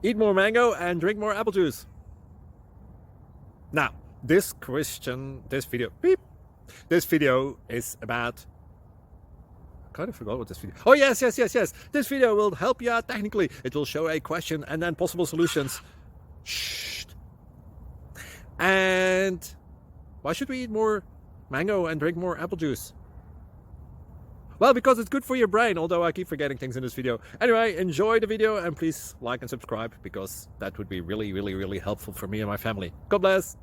Eat more mango and drink more apple juice. Now, this video is about, I kind of forgot what this video. Oh, yes. This video will help you out technically. It will show a question and then possible solutions. Shh. And why should we eat more mango and drink more apple juice? Well, because it's good for your brain, although I keep forgetting things in this video. Anyway, enjoy the video and please like and subscribe, because that would be really helpful for me and my family. God bless.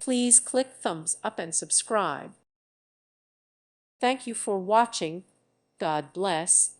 Please click thumbs up and subscribe. Thank you for watching. God bless.